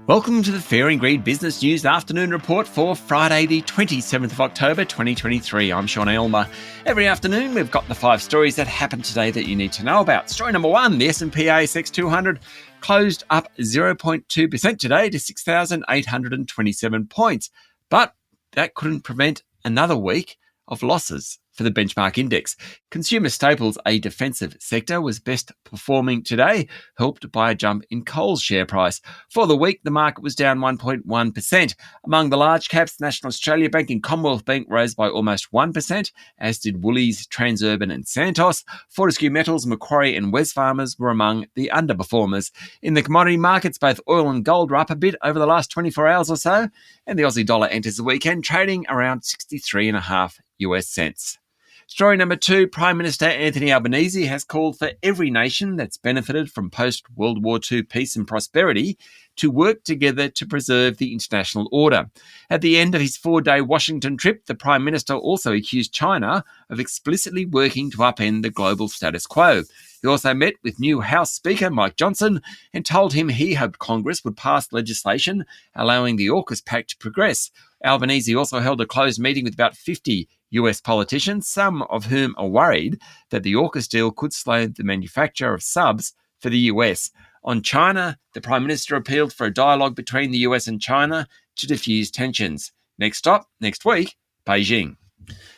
Welcome to the Fair and Greed Business News Afternoon Report for Friday the 27th of October 2023. I'm Sean Aylmer. Every afternoon we've got the 5 stories that happened today that you need to know about. Story number 1, the S&P ASX 200 closed up 0.2% today to 6,827 points. But that couldn't prevent another week of losses for the benchmark index. Consumer staples, a defensive sector, was best performing today, helped by a jump in Coles share price. For the week, the market was down 1.1%. Among the large caps, National Australia Bank and Commonwealth Bank rose by almost 1%, as did Woolies, Transurban and Santos. Fortescue Metals, Macquarie and Wesfarmers were among the underperformers. In the commodity markets, both oil and gold were up a bit over the last 24 hours or so, and the Aussie dollar enters the weekend trading around 63.5 US cents. Story number 2, Prime Minister Anthony Albanese has called for every nation that's benefited from post-World War II peace and prosperity to work together to preserve the international order. At the end of his 4-day Washington trip, the Prime Minister also accused China of explicitly working to upend the global status quo. He also met with new House Speaker Mike Johnson and told him he hoped Congress would pass legislation allowing the AUKUS Pact to progress. Albanese also held a closed meeting with about 50 US politicians, some of whom are worried that the AUKUS deal could slow the manufacture of subs for the US. On China, the Prime Minister appealed for a dialogue between the US and China to diffuse tensions. Next stop, next week, Beijing.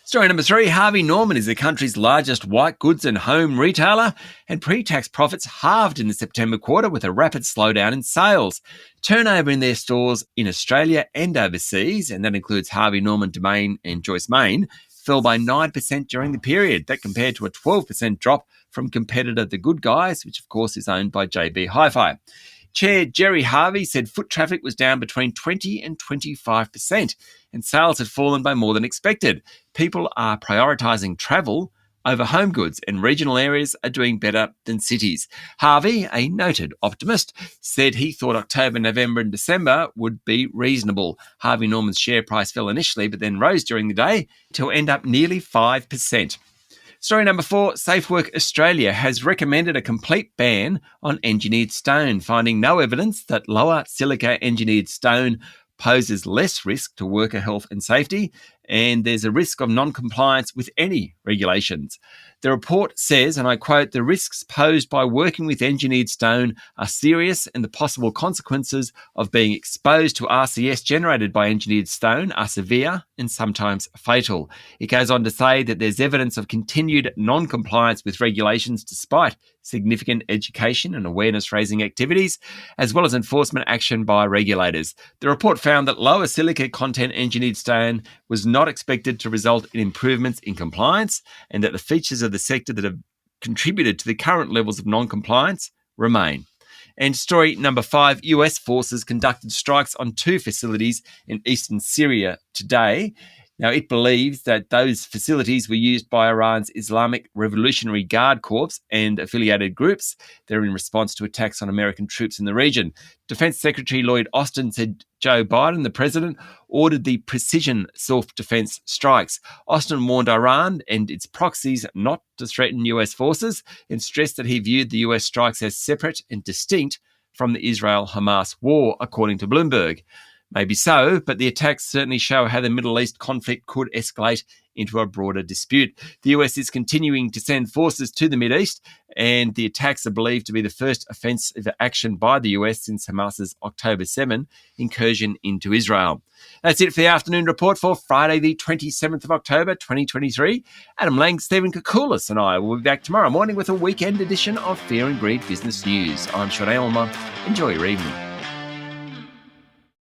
Story number 3, Harvey Norman is the country's largest white goods and home retailer, and pre-tax profits halved in the September quarter with a rapid slowdown in sales. Turnover in their stores in Australia and overseas, and that includes Harvey Norman Domain and Joyce Main, fell by 9% during the period. That compared to a 12% drop from competitor The Good Guys, which of course is owned by JB Hi-Fi. Chair Gerry Harvey said foot traffic was down between 20 and 25%, and sales had fallen by more than expected. People are prioritising travel over home goods, and regional areas are doing better than cities. Harvey, a noted optimist, said he thought October, November and December would be reasonable. Harvey Norman's share price fell initially, but then rose during the day to end up nearly 5%. Story number 4, SafeWork Australia has recommended a complete ban on engineered stone, finding no evidence that lower silica engineered stone poses less risk to worker health and safety, and there's a risk of non-compliance with any regulations. The report says, and I quote, "The risks posed by working with engineered stone are serious, and the possible consequences of being exposed to RCS generated by engineered stone are severe and sometimes fatal." It goes on to say that there's evidence of continued non-compliance with regulations despite significant education and awareness-raising activities, as well as enforcement action by regulators. The report found that lower silica content engineered stone was not expected to result in improvements in compliance, and that the features of the sector that have contributed to the current levels of non-compliance remain. And story number 5, US forces conducted strikes on 2 facilities in eastern Syria today. Now, it believes that those facilities were used by Iran's Islamic Revolutionary Guard Corps and affiliated groups. They're in response to attacks on American troops in the region. Defense Secretary Lloyd Austin said Joe Biden, the president, ordered the precision self-defense strikes. Austin warned Iran and its proxies not to threaten US forces and stressed that he viewed the US strikes as separate and distinct from the Israel-Hamas war, according to Bloomberg. Maybe so, but the attacks certainly show how the Middle East conflict could escalate into a broader dispute. The US is continuing to send forces to the Mideast, and the attacks are believed to be the first offensive action by the US since Hamas's October 7 incursion into Israel. That's it for the afternoon report for Friday, the 27th of October, 2023. Adam Lang, Stephen Koukoulas and I will be back tomorrow morning with a weekend edition of Fair and Greed Business News. I'm Sean Aylmer. Enjoy your evening.